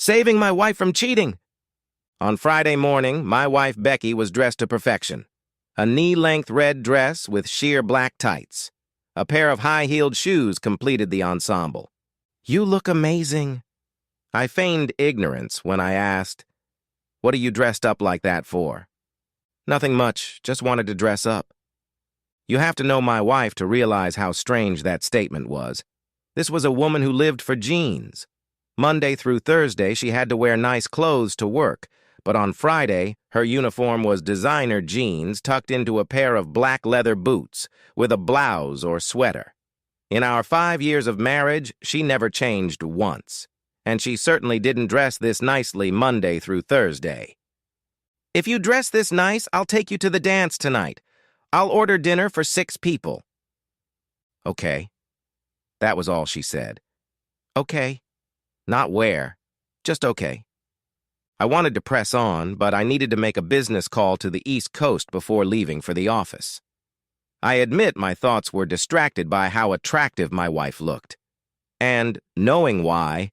Saving my wife from cheating. On Friday morning, my wife Becky was dressed to perfection. A knee-length red dress with sheer black tights. A pair of high-heeled shoes completed the ensemble. "You look amazing." I feigned ignorance when I asked, "What are you dressed up like that for?" "Nothing much, just wanted to dress up." You have to know my wife to realize how strange that statement was. This was a woman who lived for jeans. Monday through Thursday, she had to wear nice clothes to work, but on Friday, her uniform was designer jeans tucked into a pair of black leather boots with a blouse or sweater. In our 5 years of marriage, she never changed once, and she certainly didn't dress this nicely Monday through Thursday. "If you dress this nice, I'll take you to the dance tonight. I'll order dinner for 6 people. "Okay." That was all she said. "Okay." Not where, just okay. I wanted to press on, but I needed to make a business call to the East Coast before leaving for the office. I admit my thoughts were distracted by how attractive my wife looked. And, knowing why,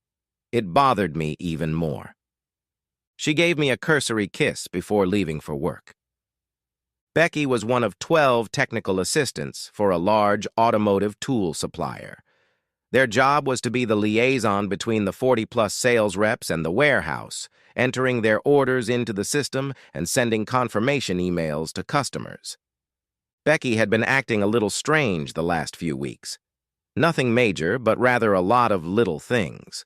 it bothered me even more. She gave me a cursory kiss before leaving for work. Becky was one of 12 technical assistants for a large automotive tool supplier. Their job was to be the liaison between the 40-plus sales reps and the warehouse, entering their orders into the system and sending confirmation emails to customers. Becky had been acting a little strange the last few weeks. Nothing major, but rather a lot of little things.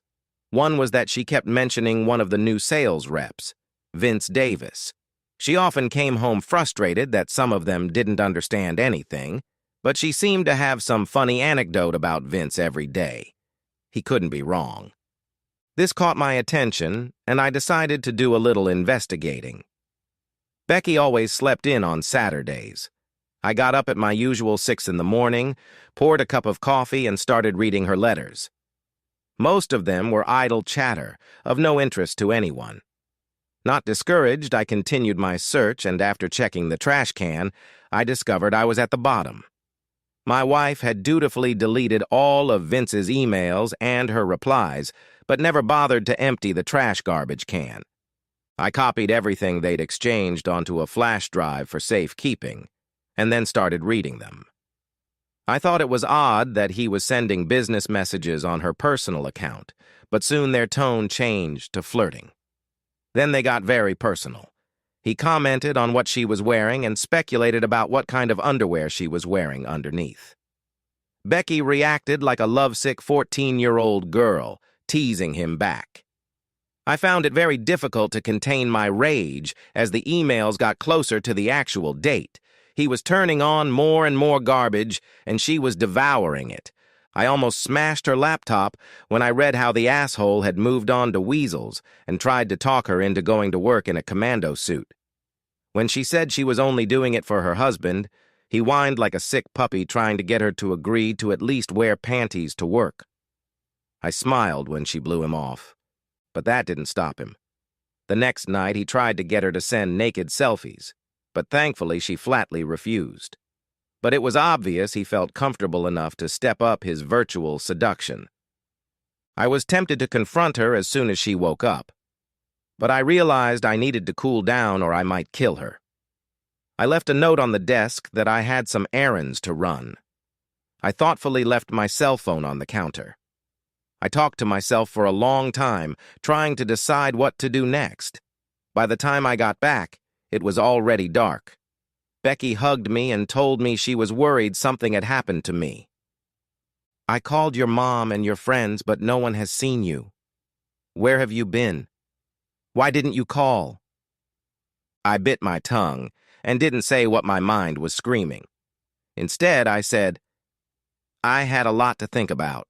One was that she kept mentioning one of the new sales reps, Vince Davis. She often came home frustrated that some of them didn't understand anything, but she seemed to have some funny anecdote about Vince every day. He couldn't be wrong. This caught my attention, and I decided to do a little investigating. Becky always slept in on Saturdays. I got up at my usual 6 in the morning, poured a cup of coffee, and started reading her letters. Most of them were idle chatter, of no interest to anyone. Not discouraged, I continued my search, and after checking the trash can, I discovered I was at the bottom. My wife had dutifully deleted all of Vince's emails and her replies, but never bothered to empty the trash garbage can. I copied everything they'd exchanged onto a flash drive for safekeeping, and then started reading them. I thought it was odd that he was sending business messages on her personal account, but soon their tone changed to flirting. Then they got very personal. He commented on what she was wearing and speculated about what kind of underwear she was wearing underneath. Becky reacted like a lovesick 14-year-old girl, teasing him back. I found it very difficult to contain my rage as the emails got closer to the actual date. He was turning on more and more garbage, and she was devouring it. I almost smashed her laptop when I read how the asshole had moved on to weasels and tried to talk her into going to work in a commando suit. When she said she was only doing it for her husband, he whined like a sick puppy trying to get her to agree to at least wear panties to work. I smiled when she blew him off, but that didn't stop him. The next night, he tried to get her to send naked selfies, but thankfully she flatly refused. But it was obvious he felt comfortable enough to step up his virtual seduction. I was tempted to confront her as soon as she woke up, but I realized I needed to cool down or I might kill her. I left a note on the desk that I had some errands to run. I thoughtfully left my cell phone on the counter. I talked to myself for a long time, trying to decide what to do next. By the time I got back, it was already dark. Becky hugged me and told me she was worried something had happened to me. "I called your mom and your friends, but no one has seen you. Where have you been? Why didn't you call?" I bit my tongue and didn't say what my mind was screaming. Instead, I said, "I had a lot to think about."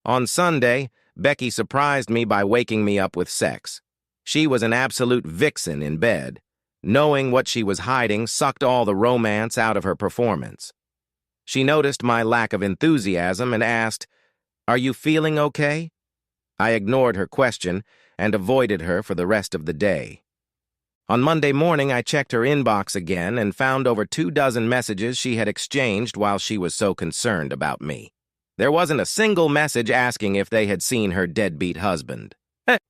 On Sunday, Becky surprised me by waking me up with sex. She was an absolute vixen in bed. Knowing what she was hiding sucked all the romance out of her performance. She noticed my lack of enthusiasm and asked, "Are you feeling okay?" I ignored her question and avoided her for the rest of the day. On Monday morning, I checked her inbox again and found over 24 messages she had exchanged while she was so concerned about me. There wasn't a single message asking if they had seen her deadbeat husband.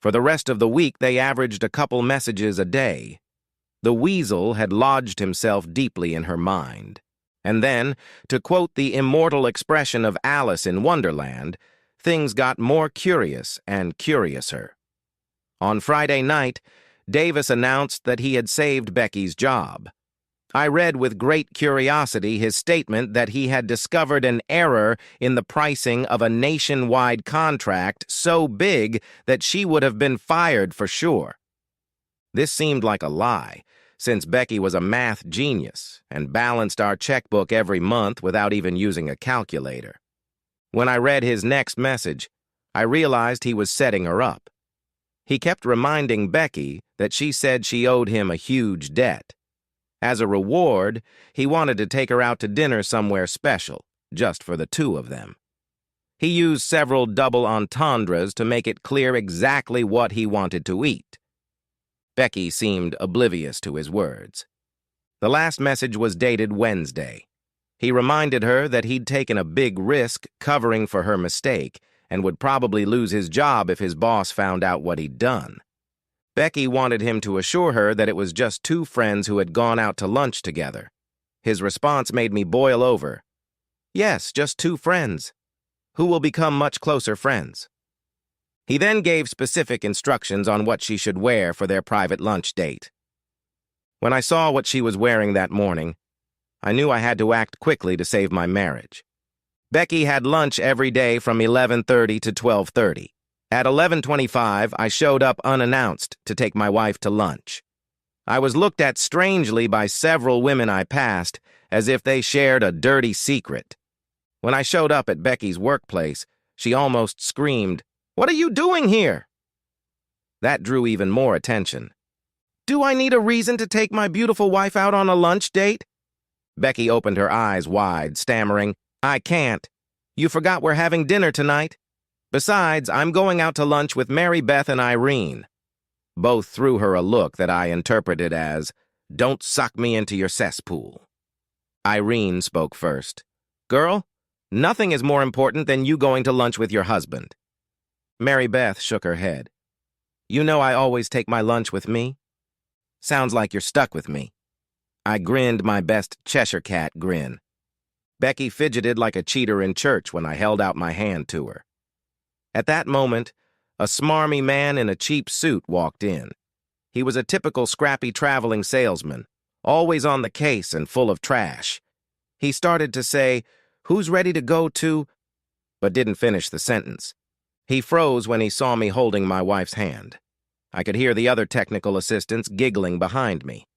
For the rest of the week, they averaged a couple messages a day. The weasel had lodged himself deeply in her mind. And then, to quote the immortal expression of Alice in Wonderland, things got more curious and curiouser. On Friday night, Davis announced that he had saved Becky's job. I read with great curiosity his statement that he had discovered an error in the pricing of a nationwide contract so big that she would have been fired for sure. This seemed like a lie, since Becky was a math genius and balanced our checkbook every month without even using a calculator. When I read his next message, I realized he was setting her up. He kept reminding Becky that she said she owed him a huge debt. As a reward, he wanted to take her out to dinner somewhere special, just for the two of them. He used several double entendres to make it clear exactly what he wanted to eat. Becky seemed oblivious to his words. The last message was dated Wednesday. He reminded her that he'd taken a big risk covering for her mistake and would probably lose his job if his boss found out what he'd done. Becky wanted him to assure her that it was just two friends who had gone out to lunch together. His response made me boil over. Yes, just two friends, who will become much closer friends. He then gave specific instructions on what she should wear for their private lunch date. When I saw what she was wearing that morning, I knew I had to act quickly to save my marriage. Becky had lunch every day from 11:30 to 12:30. At 11:25, I showed up unannounced to take my wife to lunch. I was looked at strangely by several women I passed, as if they shared a dirty secret. When I showed up at Becky's workplace, she almost screamed, "What are you doing here?" That drew even more attention. "Do I need a reason to take my beautiful wife out on a lunch date?" Becky opened her eyes wide, stammering, "I can't. You forgot we're having dinner tonight. Besides, I'm going out to lunch with Mary Beth and Irene." Both threw her a look that I interpreted as, "Don't suck me into your cesspool." Irene spoke first. "Girl, nothing is more important than you going to lunch with your husband." Mary Beth shook her head. "You know I always take my lunch with me. Sounds like you're stuck with me." I grinned my best Cheshire Cat grin. Becky fidgeted like a cheater in church when I held out my hand to her. At that moment, a smarmy man in a cheap suit walked in. He was a typical scrappy traveling salesman, always on the case and full of trash. He started to say, "Who's ready to go to?" but didn't finish the sentence. He froze when he saw me holding my wife's hand. I could hear the other technical assistants giggling behind me.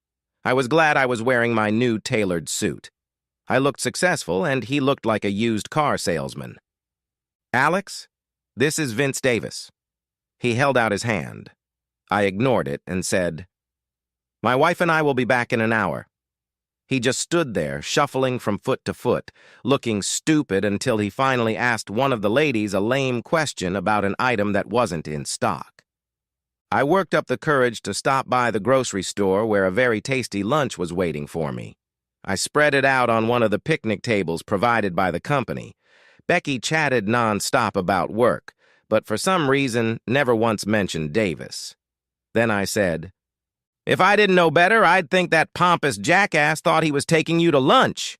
I was glad I was wearing my new tailored suit. I looked successful, and he looked like a used car salesman. "Alex, this is Vince Davis." He held out his hand. I ignored it and said, "My wife and I will be back in an hour." He just stood there, shuffling from foot to foot, looking stupid until he finally asked one of the ladies a lame question about an item that wasn't in stock. I worked up the courage to stop by the grocery store where a very tasty lunch was waiting for me. I spread it out on one of the picnic tables provided by the company. Becky chatted nonstop about work, but for some reason never once mentioned Davis. Then I said, "If I didn't know better, I'd think that pompous jackass thought he was taking you to lunch."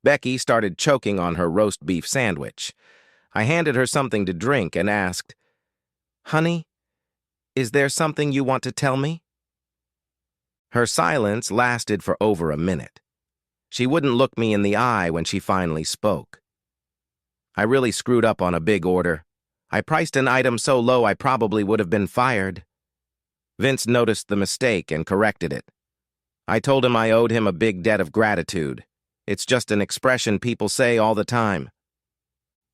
Becky started choking on her roast beef sandwich. I handed her something to drink and asked, "Honey, is there something you want to tell me?" Her silence lasted for over a minute. She wouldn't look me in the eye when she finally spoke. "I really screwed up on a big order. I priced an item so low I probably would have been fired." Vince noticed the mistake and corrected it. I told him I owed him a big debt of gratitude. It's just an expression people say all the time.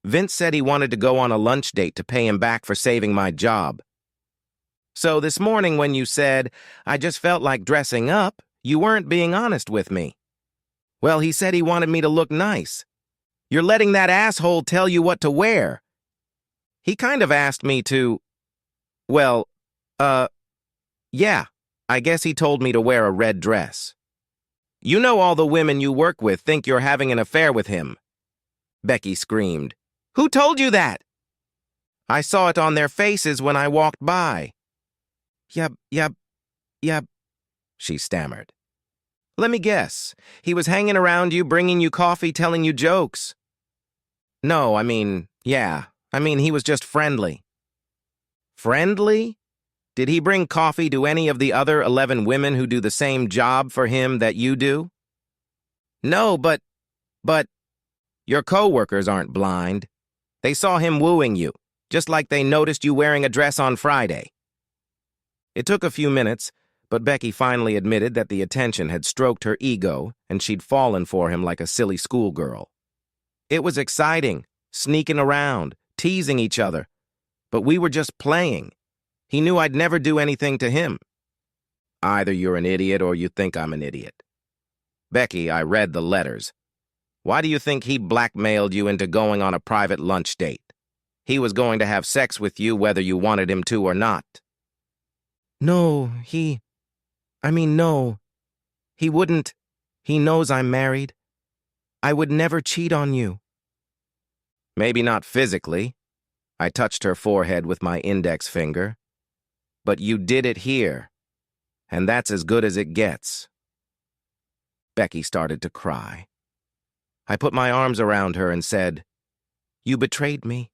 Vince said he wanted to go on a lunch date to pay him back for saving my job. "So this morning when you said, 'I just felt like dressing up,' you weren't being honest with me." "Well, he said he wanted me to look nice." "You're letting that asshole tell you what to wear." "He kind of asked me to, well, yeah, I guess he told me to wear a red dress." "You know all the women you work with think you're having an affair with him." Becky screamed, "Who told you that?" I saw it on their faces when I walked by. Yep, she stammered. Let me guess. He was hanging around you, bringing you coffee, telling you jokes. No, he was just friendly. Friendly? Did he bring coffee to any of the other 11 women who do the same job for him that you do? No, but your co-workers aren't blind. They saw him wooing you, just like they noticed you wearing a dress on Friday. It took a few minutes, but Becky finally admitted that the attention had stroked her ego and she'd fallen for him like a silly schoolgirl. It was exciting, sneaking around, teasing each other, but we were just playing. He knew I'd never do anything to him. Either you're an idiot or you think I'm an idiot. Becky, I read the letters. Why do you think he blackmailed you into going on a private lunch date? He was going to have sex with you whether you wanted him to or not. No, he wouldn't. He knows I'm married. I would never cheat on you. Maybe not physically. I touched her forehead with my index finger. But you did it here, and that's as good as it gets. Becky started to cry. I put my arms around her and said, You betrayed me.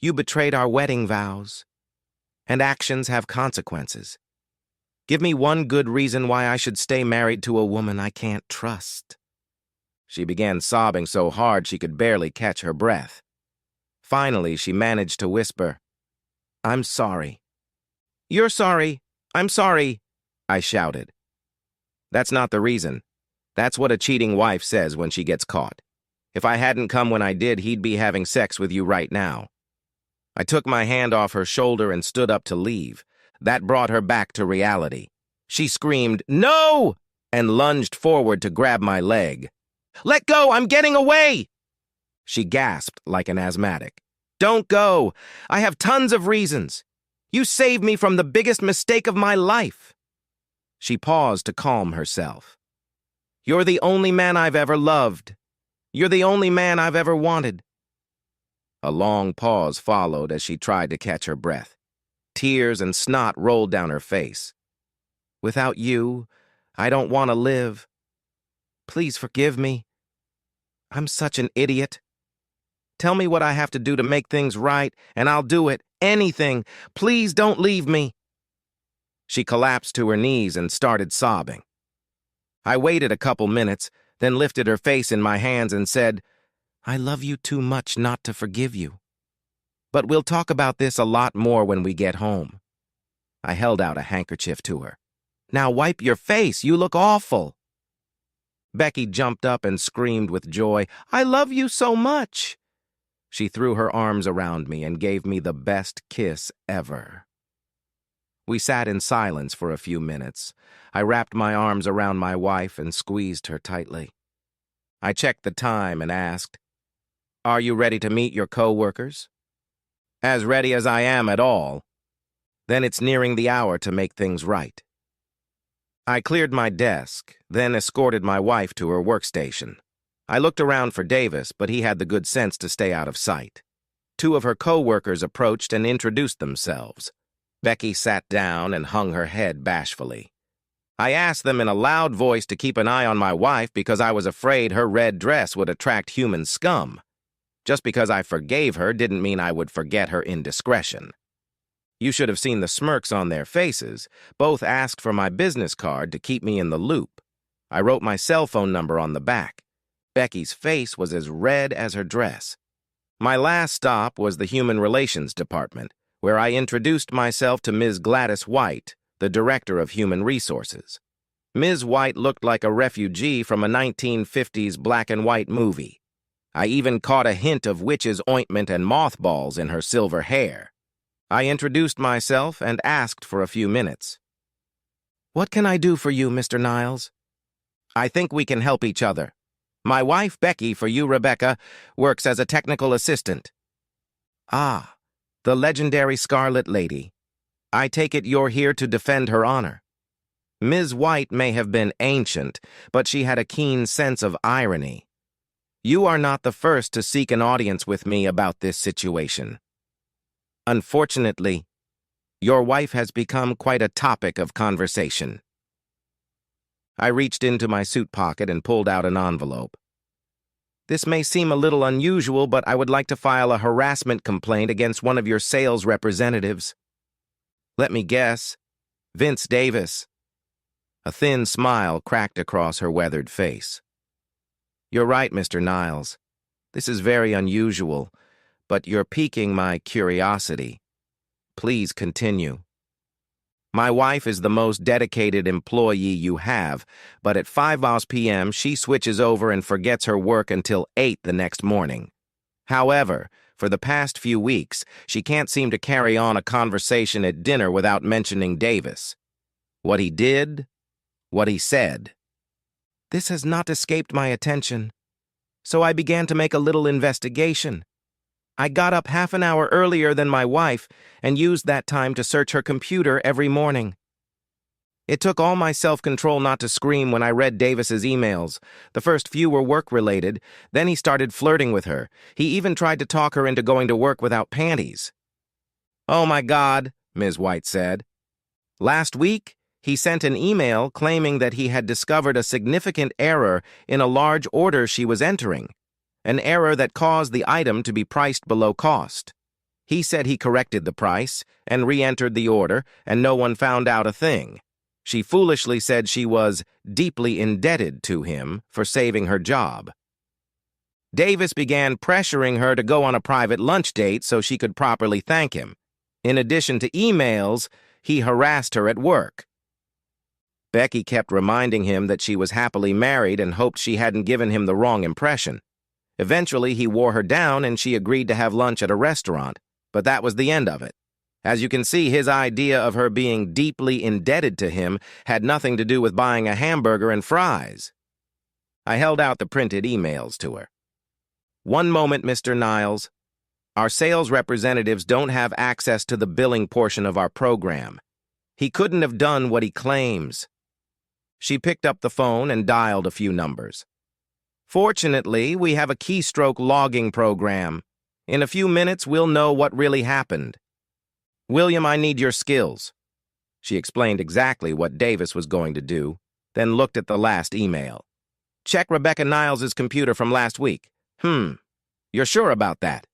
You betrayed our wedding vows. And actions have consequences. Give me one good reason why I should stay married to a woman I can't trust. She began sobbing so hard she could barely catch her breath. Finally, she managed to whisper, I'm sorry. You're sorry. I'm sorry, I shouted. That's not the reason. That's what a cheating wife says when she gets caught. If I hadn't come when I did, he'd be having sex with you right now. I took my hand off her shoulder and stood up to leave. That brought her back to reality. She screamed, No! And lunged forward to grab my leg. Let go! I'm getting away! She gasped like an asthmatic. Don't go! I have tons of reasons. You saved me from the biggest mistake of my life. She paused to calm herself. You're the only man I've ever loved. You're the only man I've ever wanted. A long pause followed as she tried to catch her breath. Tears and snot rolled down her face. Without you, I don't want to live. Please forgive me. I'm such an idiot. Tell me what I have to do to make things right, and I'll do it. Anything. Please don't leave me. She collapsed to her knees and started sobbing. I waited a couple minutes, then lifted her face in my hands and said, I love you too much not to forgive you. But we'll talk about this a lot more when we get home. I held out a handkerchief to her. Now wipe your face, you look awful. Becky jumped up and screamed with joy, I love you so much. She threw her arms around me and gave me the best kiss ever. We sat in silence for a few minutes. I wrapped my arms around my wife and squeezed her tightly. I checked the time and asked, Are you ready to meet your co-workers? As ready as I am at all. Then it's nearing the hour to make things right. I cleared my desk, then escorted my wife to her workstation. I looked around for Davis, but he had the good sense to stay out of sight. Two of her co-workers approached and introduced themselves. Becky sat down and hung her head bashfully. I asked them in a loud voice to keep an eye on my wife because I was afraid her red dress would attract human scum. Just because I forgave her didn't mean I would forget her indiscretion. You should have seen the smirks on their faces. Both asked for my business card to keep me in the loop. I wrote my cell phone number on the back. Becky's face was as red as her dress. My last stop was the Human Relations Department, where I introduced myself to Ms. Gladys White, the Director of Human Resources. Ms. White looked like a refugee from a 1950s black and white movie. I even caught a hint of witch's ointment and mothballs in her silver hair. I introduced myself and asked for a few minutes. What can I do for you, Mr. Niles? I think we can help each other. My wife, Becky, for you, Rebecca, works as a technical assistant. Ah, the legendary Scarlet Lady. I take it you're here to defend her honor. Ms. White may have been ancient, but she had a keen sense of irony. You are not the first to seek an audience with me about this situation. Unfortunately, your wife has become quite a topic of conversation. I reached into my suit pocket and pulled out an envelope. This may seem a little unusual, but I would like to file a harassment complaint against one of your sales representatives. Let me guess, Vince Davis. A thin smile cracked across her weathered face. You're right, Mr. Niles. This is very unusual, but you're piquing my curiosity. Please continue. My wife is the most dedicated employee you have, but at 5 p.m. she switches over and forgets her work until 8 the next morning. However, for the past few weeks, she can't seem to carry on a conversation at dinner without mentioning Davis. What he did, what he said. This has not escaped my attention, so I began to make a little investigation. I got up half an hour earlier than my wife and used that time to search her computer every morning. It took all my self-control not to scream when I read Davis's emails. The first few were work-related, then he started flirting with her. He even tried to talk her into going to work without panties. Oh my God, Ms. White said. Last week, he sent an email claiming that he had discovered a significant error in a large order she was entering. An error that caused the item to be priced below cost. He said he corrected the price and re-entered the order, and no one found out a thing. She foolishly said she was deeply indebted to him for saving her job. Davis began pressuring her to go on a private lunch date so she could properly thank him. In addition to emails, he harassed her at work. Becky kept reminding him that she was happily married and hoped she hadn't given him the wrong impression. Eventually, he wore her down and she agreed to have lunch at a restaurant, but that was the end of it. As you can see, his idea of her being deeply indebted to him had nothing to do with buying a hamburger and fries. I held out the printed emails to her. One moment, Mr. Niles. Our sales representatives don't have access to the billing portion of our program. He couldn't have done what he claims. She picked up the phone and dialed a few numbers. Fortunately, we have a keystroke logging program. In a few minutes, we'll know what really happened. William, I need your skills. She explained exactly what Davis was going to do, then looked at the last email. Check Rebecca Niles' computer from last week. You're sure about that?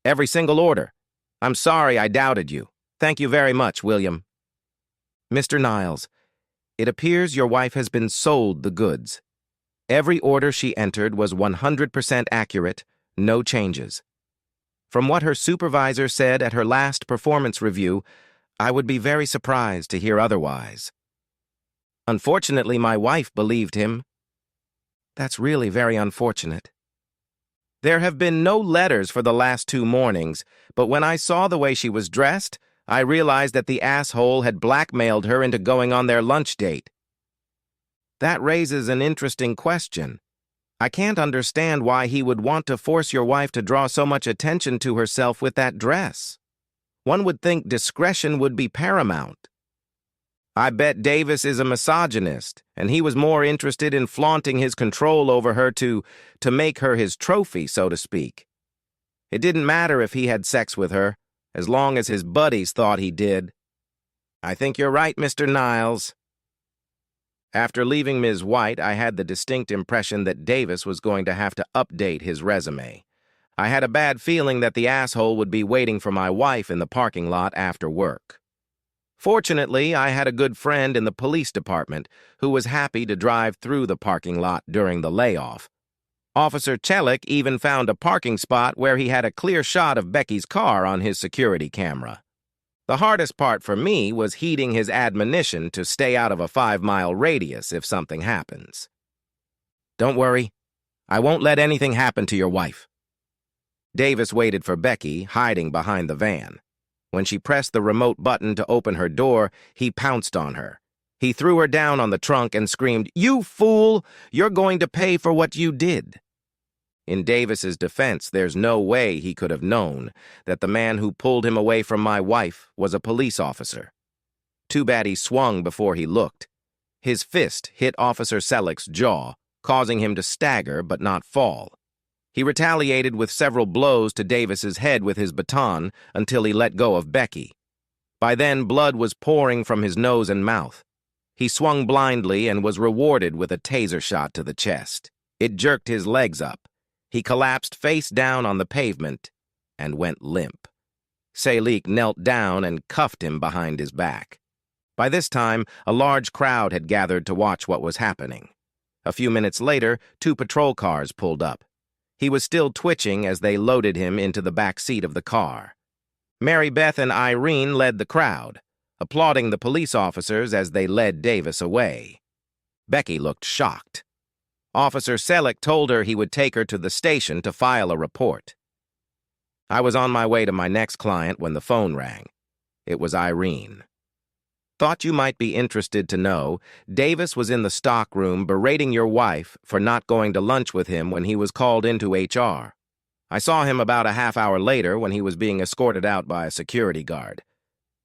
Every single order. I'm sorry I doubted you. Thank you very much, William. Mr. Niles, it appears your wife has been sold the goods. Every order she entered was 100% accurate, no changes. From what her supervisor said at her last performance review, I would be very surprised to hear otherwise. Unfortunately, my wife believed him. That's really very unfortunate. There have been no letters for the last 2 mornings, but when I saw the way she was dressed, I realized that the asshole had blackmailed her into going on their lunch date. That raises an interesting question. I can't understand why he would want to force your wife to draw so much attention to herself with that dress. One would think discretion would be paramount. I bet Davis is a misogynist, and he was more interested in flaunting his control over her to make her his trophy, so to speak. It didn't matter if he had sex with her, as long as his buddies thought he did. I think you're right, Mr. Niles. After leaving Ms. White, I had the distinct impression that Davis was going to have to update his resume. I had a bad feeling that the asshole would be waiting for my wife in the parking lot after work. Fortunately, I had a good friend in the police department who was happy to drive through the parking lot during the layoff. Officer Chelik even found a parking spot where he had a clear shot of Becky's car on his security camera. The hardest part for me was heeding his admonition to stay out of a 5-mile radius if something happens. Don't worry, I won't let anything happen to your wife. Davis waited for Becky, hiding behind the van. When she pressed the remote button to open her door, he pounced on her. He threw her down on the trunk and screamed, "You fool! You're going to pay for what you did." In Davis's defense, there's no way he could have known that the man who pulled him away from my wife was a police officer. Too bad he swung before he looked. His fist hit Officer Selik's jaw, causing him to stagger but not fall. He retaliated with several blows to Davis's head with his baton until he let go of Becky. By then, blood was pouring from his nose and mouth. He swung blindly and was rewarded with a taser shot to the chest. It jerked his legs up. He collapsed face down on the pavement and went limp. Salik knelt down and cuffed him behind his back. By this time, a large crowd had gathered to watch what was happening. A few minutes later, 2 patrol cars pulled up. He was still twitching as they loaded him into the back seat of the car. Mary Beth and Irene led the crowd, applauding the police officers as they led Davis away. Becky looked shocked. Officer Selig told her he would take her to the station to file a report. I was on my way to my next client when the phone rang. It was Irene. Thought you might be interested to know, Davis was in the stockroom berating your wife for not going to lunch with him when he was called into HR. I saw him about a half hour later when he was being escorted out by a security guard.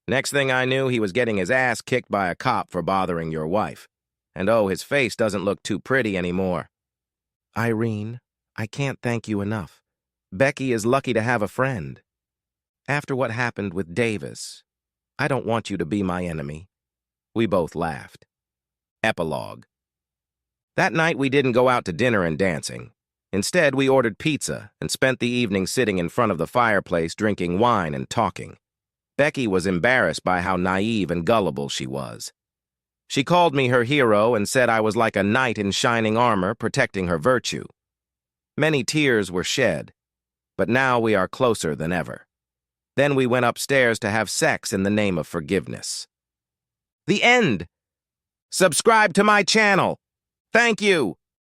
Next thing I knew, he was getting his ass kicked by a cop for bothering your wife. And oh, his face doesn't look too pretty anymore. Irene, I can't thank you enough. Becky is lucky to have a friend. After what happened with Davis, I don't want you to be my enemy. We both laughed. Epilogue. That night we didn't go out to dinner and dancing. Instead, we ordered pizza and spent the evening sitting in front of the fireplace drinking wine and talking. Becky was embarrassed by how naive and gullible she was. She called me her hero and said I was like a knight in shining armor protecting her virtue. Many tears were shed, but now we are closer than ever. Then we went upstairs to have sex in the name of forgiveness. The end. Subscribe to my channel. Thank you.